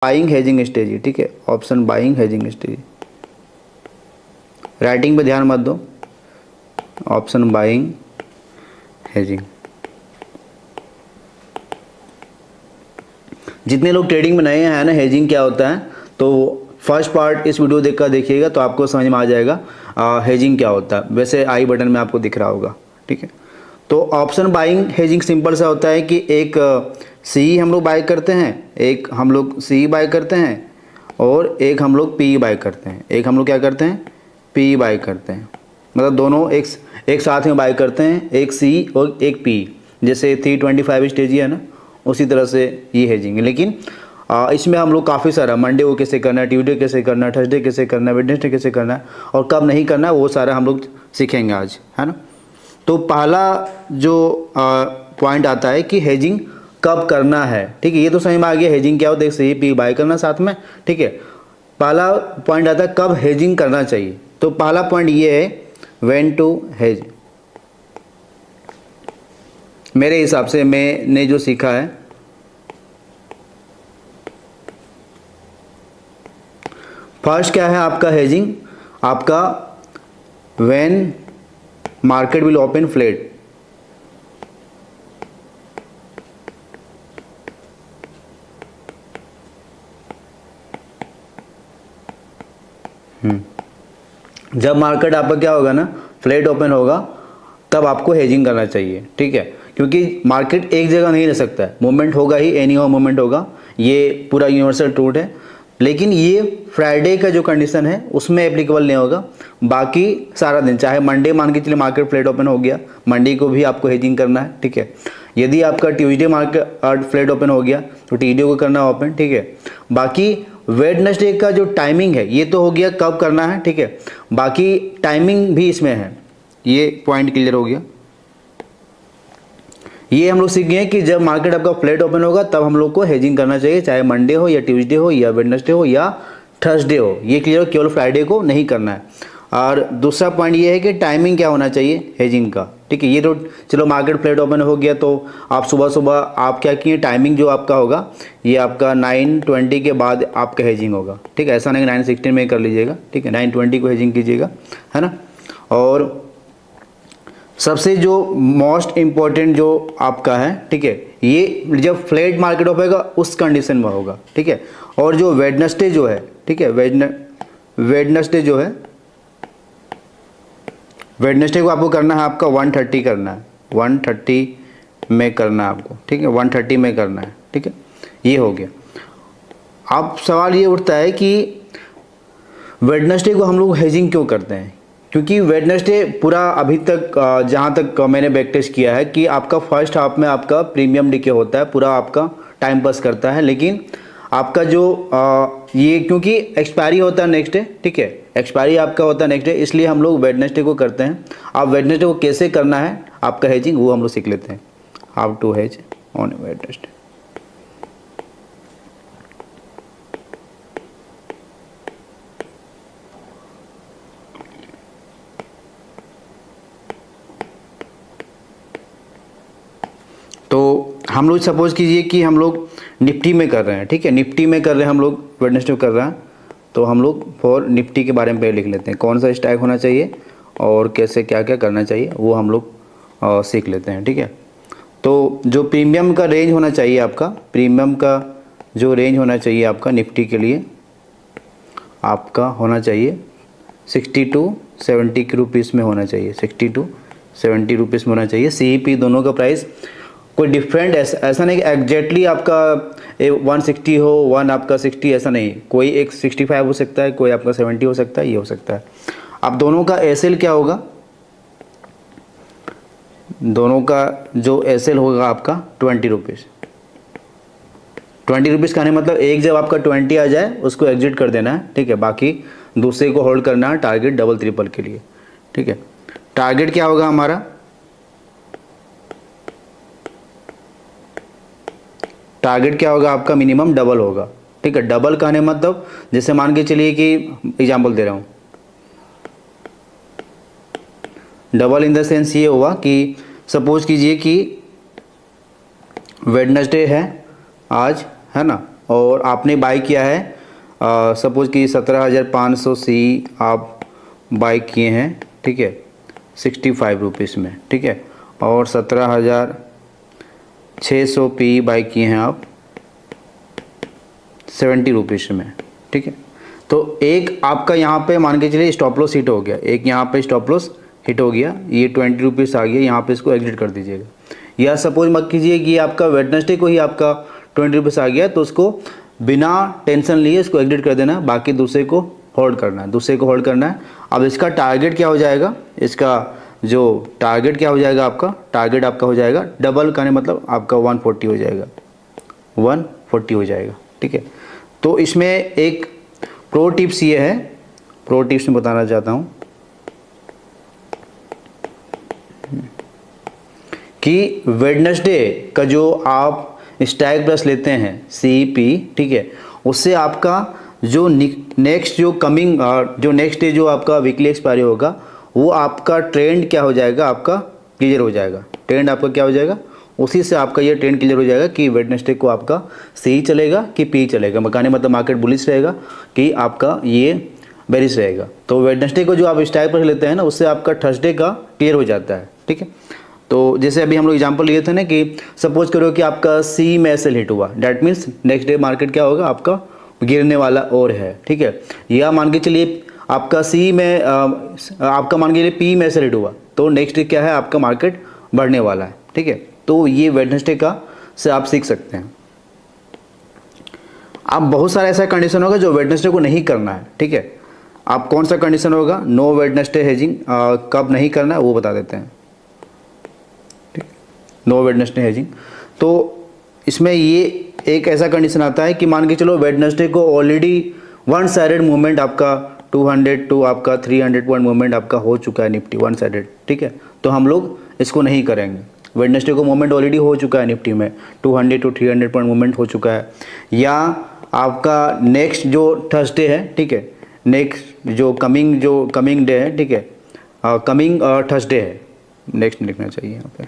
Buying hedging strategy, ठीक है, option buying hedging strategy. Writing पे ध्यान मत दो, ऑप्शन बाइंग हेजिंग। जितने लोग ट्रेडिंग में नए हैं ना, हेजिंग क्या होता है, तो फर्स्ट पार्ट इस वीडियो देखकर देखिएगा तो आपको समझ में आ जाएगा हेजिंग क्या होता है। वैसे आई बटन में आपको दिख रहा होगा, ठीक है। तो ऑप्शन बाइंग हेजिंग सिंपल सा होता है कि एक सी हम लोग बाय करते हैं, एक हम लोग सी बाय करते हैं और एक हम लोग पी बाय करते हैं। एक हम लोग क्या करते हैं, पी बाय करते हैं, मतलब दोनों एक साथ में बाय करते हैं, एक सी और एक पी। जैसे 325 स्टेज है ना, उसी तरह से ये हेजिंग है। लेकिन इसमें हम लोग काफ़ी सारा मंडे को कैसे करना है, ट्यूसडे कैसे करना है, थर्सडे कैसे करना है, वेडनेसडे कैसे करना है और कब नहीं करना है, वो सारा हम लोग सीखेंगे आज, है ना। तो पहला जो पॉइंट आता है कि हेजिंग कब करना है, ठीक है। ये तो समझ में आ गया हेजिंग क्या होता है, सी पी बाय करना साथ में, ठीक है। पहला पॉइंट आता है कब हेजिंग करना चाहिए। तो पहला पॉइंट ये है व्हेन टू हेज। मेरे हिसाब से मैंने जो सीखा है, फर्स्ट क्या है आपका हेजिंग, आपका when market will open flat. जब मार्केट आपका क्या होगा ना, फ्लैट ओपन होगा, तब आपको हेजिंग करना चाहिए, ठीक है। क्योंकि मार्केट एक जगह नहीं रह सकता है, मूवमेंट होगा ही, एनी हाउ मूवमेंट होगा, ये पूरा यूनिवर्सल ट्रूथ है। लेकिन ये फ्राइडे का जो कंडीशन है उसमें एप्लीकेबल नहीं होगा, बाकी सारा दिन, चाहे मंडे मान के चलिए मार्केट फ्लैट ओपन हो गया, मंडे को भी आपको हेजिंग करना है, ठीक है। यदि आपका ट्यूसडे मार्केट फ्लैट ओपन हो गया तो ट्यूसडे को करना है ओपन, ठीक है। बाकी वेडनेसडे का जो टाइमिंग है ये तो हो गया कब करना है, ठीक है। बाकी टाइमिंग भी इसमें है, ये पॉइंट क्लियर हो गया। ये हम लोग सीख गए कि जब मार्केट आपका फ्लैट ओपन होगा तब हम लोग को हेजिंग करना चाहिए, चाहे मंडे हो या ट्यूसडे हो या वेडनेसडे हो या थर्सडे हो। ये क्लियर हो, केवल फ्राइडे को नहीं करना है। और दूसरा पॉइंट ये है कि टाइमिंग क्या होना चाहिए हेजिंग का, ठीक है। ये तो चलो मार्केट फ्लैट ओपन हो गया तो आप सुबह सुबह आप क्या किए, टाइमिंग जो आपका होगा ये आपका 9:20 के बाद आपका हेजिंग होगा, ठीक है। ऐसा नहीं 9:16 में कर लीजिएगा, ठीक है, 9:20 को हेजिंग कीजिएगा, है ना। और सबसे जो मोस्ट इम्पोर्टेंट जो आपका है, ठीक है, ये जब फ्लैट मार्केट होगा उस कंडीशन में होगा, ठीक है। और जो वेडनेसडे जो है, ठीक है, वेडनेसडे जो है, वेडनेसडे को आपको करना है आपका 1:30 करना है, 1:30 में करना है आपको, ठीक है, 1:30 में करना है, ठीक है। ये हो गया। अब सवाल ये उठता है कि वेडनेसडे को हम लोग हेजिंग क्यों करते हैं। क्योंकि वेडनेसडे पूरा अभी तक जहाँ तक मैंने बैक टेस्ट किया है कि आपका फर्स्ट हाफ में आपका प्रीमियम डीके होता है, पूरा आपका टाइम पास करता है। लेकिन आपका जो ये क्योंकि एक्सपायरी होता है नेक्स्ट डे, ठीक है, एक्सपायरी आपका होता है नेक्स्ट डे, इसलिए हम लोग वेडनेसडे को करते हैं। अब वेडनेसडे को कैसे करना है आपका हेजिंग, वो हम लोग सीख लेते हैं, how to hedge on Wednesday. तो हम लोग सपोज कीजिए कि हम लोग निफ्टी में कर रहे हैं, ठीक है, निफ्टी में कर रहे हैं हम लोग, वेडनेसडे कर रहे हैं, तो हम लोग फॉर निफ्टी के बारे में पहले लिख लेते हैं, कौन सा स्ट्राइक होना चाहिए और कैसे क्या क्या करना चाहिए वो हम लोग सीख लेते हैं, ठीक है। तो जो प्रीमियम का रेंज होना चाहिए आपका, प्रीमियम का जो रेंज होना चाहिए आपका निफ्टी के लिए आपका होना चाहिए 60 to 70 के रुपीज़ में होना चाहिए, 60 to 70 रुपीज़ में होना चाहिए। CEP दोनों का प्राइस कोई डिफरेंट ऐसा नहीं कि एग्जैक्टली आपका 160 हो, वन आपका 60, ऐसा नहीं, कोई एक 65 हो सकता है, कोई आपका 70 हो सकता है, ये हो सकता है। अब दोनों का SL क्या होगा, दोनों का जो SL होगा आपका 20 रुपीज़। 20 रुपीज़ का मतलब एक जब आपका 20 आ जाए उसको एग्जिट कर देना है, ठीक है। बाकी दूसरे को होल्ड करना है टारगेट डबल ट्रिपल के लिए, ठीक है। टारगेट क्या होगा हमारा, टारगेट क्या होगा आपका, मिनिमम डबल होगा, ठीक है। डबल कहने मतलब जैसे मान के चलिए कि एग्जांपल दे रहा हूँ, डबल इन द सेंस ये हुआ कि सपोज कीजिए कि वेडनेसडे है आज, है ना, और आपने बाई किया है सपोज़ कि 17,500 सी आप बाई किए हैं, ठीक है, 65 रुपीज़ में, ठीक है, और 17,600 पी बाई किए हैं आप 70 रुपीज़ में, ठीक है। तो एक आपका यहाँ पे मान के चलिए स्टॉप लॉस हिट हो गया, एक यहाँ पे स्टॉप लॉस हिट हो गया, ये 20 रुपीज़ आ गया, यहाँ पे इसको एग्जिट कर दीजिएगा। या सपोज मत कीजिए कि आपका वेडनेसडे को ही आपका 20 रुपीज़ आ गया, तो उसको बिना टेंशन लिए इसको एग्जिट कर देना, बाकी दूसरे को होल्ड करना है, दूसरे को होल्ड करना है। अब इसका टारगेट क्या हो जाएगा, इसका जो टारगेट क्या हो जाएगा, आपका टारगेट आपका हो जाएगा डबल करने मतलब आपका 140 हो जाएगा, 140 हो जाएगा, ठीक है। तो इसमें एक प्रो टिप्स ये है, प्रो टिप्स में बताना चाहता हूँ कि वेडनेसडे का जो आप स्ट्राइक प्लस लेते हैं CP, ठीक है, उससे आपका जो नेक्स्ट जो कमिंग जो नेक्स्ट डे जो आपका वीकली एक्सपायरी होगा वो आपका ट्रेंड क्या हो जाएगा, आपका क्लियर हो जाएगा, ट्रेंड आपका क्या हो जाएगा, उसी से आपका ये ट्रेंड क्लियर हो जाएगा कि वेडनेसडे को आपका C चलेगा कि P चलेगा, मकाने मतलब मार्केट बुलिश रहेगा कि आपका ये बेरिश रहेगा। तो वेडनेसडे को जो आप स्ट्राइक प्लस लेते हैं ना, उससे आपका थर्सडे का क्लियर हो जाता है, ठीक है। तो जैसे अभी हम लोग एग्जांपल लिए थे ना कि सपोज करो कि आपका सी में एसएल हिट हुआ, that means next day market क्या होगा, आपका गिरने वाला और है, ठीक है। या मान के चलिए आपका सी में आपका मान के चलिए पी में एसएल हिट हुआ, तो नेक्स्ट डे क्या है, आपका मार्केट बढ़ने वाला है, ठीक है। तो ये वेडनेसडे का से आप सीख सकते हैं। आप बहुत सारा ऐसा कंडीशन होगा जो वेडनेसडे को नहीं करना है, ठीक है। आप कौन सा कंडीशन होगा, नो वेडनेसडे हेजिंग कब नहीं करना है वो बता देते हैं, नो वेडनेसडे हेजिंग। तो इसमें ये एक ऐसा कंडीशन आता है कि मान के चलो वेडनेसडे को ऑलरेडी वन साइडेड मूवमेंट आपका 200 टू आपका 300 पॉइंट मूवमेंट आपका हो चुका है निफ्टी वन साइडेड, ठीक है। तो हम लोग इसको नहीं करेंगे, वेडनेसडे को मूवमेंट ऑलरेडी हो चुका है निफ्टी में 200 टू 300 पॉइंट मूवमेंट हो चुका है। या आपका नेक्स्ट जो थर्सडे है, ठीक है, नेक्स्ट जो कमिंग डे है, ठीक है, कमिंग थर्सडे है, नेक्स्ट लिखना चाहिए यहाँ पे।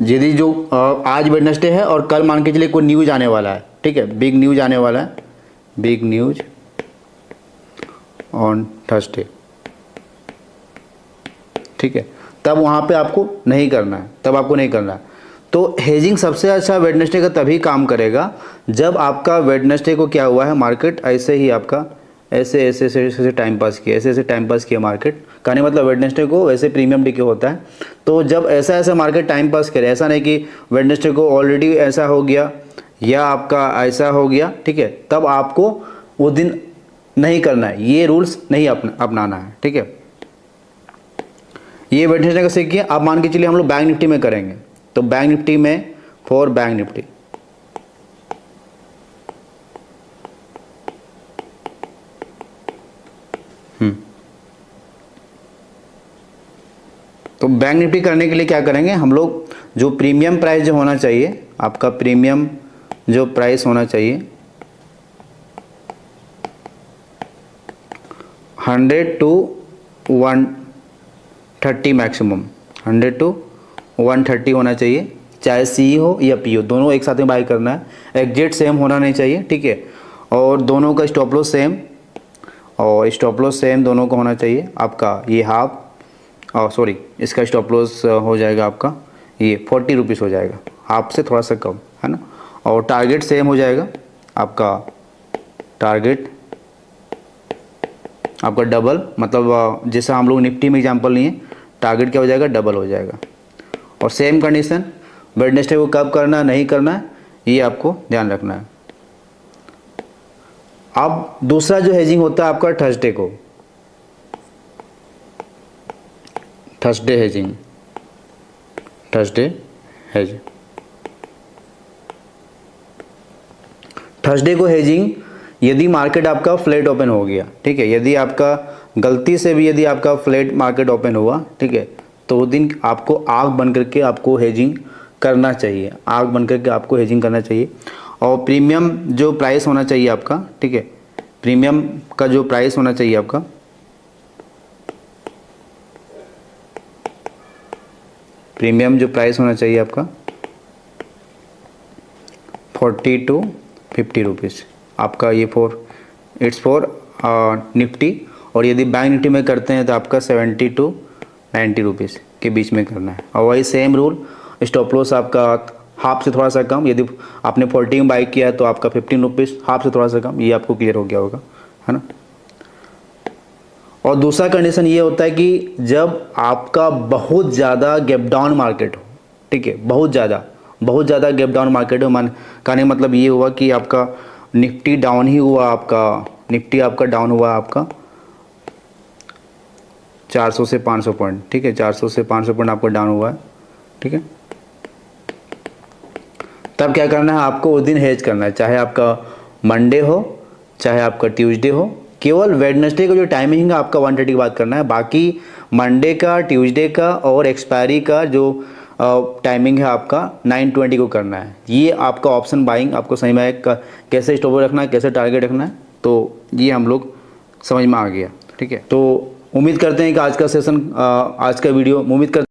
यदि जो आज वेडनेसडे है और कल मान के चलिए कोई न्यूज आने वाला है, ठीक है, बिग न्यूज आने वाला है, बिग न्यूज ऑन थर्सडे, ठीक है, तब वहाँ पे आपको नहीं करना है, तब आपको नहीं करना है। तो हेजिंग सबसे अच्छा वेडनेसडे का तभी काम करेगा जब आपका वेडनेसडे को क्या हुआ है, मार्केट ऐसे ही आपका ऐसे टाइम पास किया, ऐसे टाइम पास किया मार्केट, कहने मतलब वेडनेसडे को वैसे प्रीमियम डे होता है। तो जब ऐसा मार्केट टाइम पास करे, ऐसा नहीं कि वेडनेसडे को ऑलरेडी ऐसा हो गया या आपका ऐसा हो गया, ठीक है, तब आपको वो दिन नहीं करना है, ये रूल्स नहीं अपनाना है, ठीक है। ये वेडनेसडे का सीखिए। आप मान के चलिए हम लोग बैंक निफ्टी में करेंगे, तो बैंक निफ्टी में फॉर बैंक निफ्टी तो बैंक निफ्टी करने के लिए क्या करेंगे हम लोग, जो प्रीमियम प्राइस जो होना चाहिए, आपका प्रीमियम जो प्राइस होना चाहिए 100 टू 130 मैक्सिमम, 100 टू 130 होना चाहिए, चाहे सी हो या पी हो, दोनों एक साथ में बाय करना है, एग्जैक्ट सेम होना नहीं चाहिए, ठीक है। और दोनों का स्टॉप लॉस सेम, और स्टॉप लॉस सेम दोनों का होना चाहिए। आपका ये हाफ सॉरी इसका स्टॉप लॉस हो जाएगा आपका ये 40 रुपीज़ हो जाएगा, हाफ से थोड़ा सा कम, है ना। और टारगेट सेम हो जाएगा, आपका टारगेट आपका डबल, मतलब जैसा हम लोग निफ्टी में एग्जांपल लिए, टारगेट क्या हो जाएगा, डबल हो जाएगा। और सेम कंडीशन वेडनेसडे को कब करना नहीं करना है, ये आपको ध्यान रखना है। अब दूसरा जो हेजिंग होता है आपका थर्सडे को, Thursday hedging, Thursday hedge, Thursday को हेजिंग यदि मार्केट आपका फ्लैट ओपन हो गया, ठीक है, यदि आपका गलती से भी यदि आपका फ्लैट मार्केट ओपन हुआ, ठीक है, तो उस दिन आपको आग बन करके आपको हेजिंग करना चाहिए, आग बन करके आपको हेजिंग करना चाहिए। और प्रीमियम जो प्राइस होना चाहिए आपका, ठीक है, प्रीमियम का जो प्राइस होना चाहिए आपका, प्रीमियम जो प्राइस होना चाहिए आपका 40 to 50 रुपीज़ आपका ये इट्स फॉर निफ्टी। और यदि बैंक निफ्टी में करते हैं तो आपका 70 to 90 रुपीज़ के बीच में करना है। और वही सेम रूल, स्टॉप लॉस आपका हाफ से थोड़ा सा कम, यदि आपने 40 में बाई किया है तो आपका 15 रुपीज़, हाफ से थोड़ा सा कम। ये आपको क्लियर हो गया होगा, है ना। और दूसरा कंडीशन ये होता है कि जब आपका बहुत ज़्यादा गैप डाउन मार्केट हो, ठीक है, बहुत ज़्यादा गैप डाउन मार्केट हो, कहने का मतलब ये हुआ कि आपका निफ्टी डाउन ही हुआ, आपका निफ्टी आपका डाउन हुआ आपका 400 से 500 पॉइंट, ठीक है, 400 से 500 पॉइंट आपका डाउन हुआ है, ठीक है। तब क्या करना है, आपको उस दिन हेज करना है, चाहे आपका मंडे हो चाहे आपका ट्यूसडे हो। केवल वेडनेसडे का जो टाइमिंग है आपका 1:30 की बात करना है, बाकी मंडे का, ट्यूसडे का और एक्सपायरी का जो टाइमिंग है आपका 9:20 को करना है। ये आपका ऑप्शन बाइंग आपको समझ में आएगा कैसे स्टॉप रखना है, कैसे टारगेट रखना है, तो ये हम लोग समझ में आ गया, ठीक है। तो उम्मीद करते हैं कि आज का सेशन, आज का वीडियो उम्मीद करते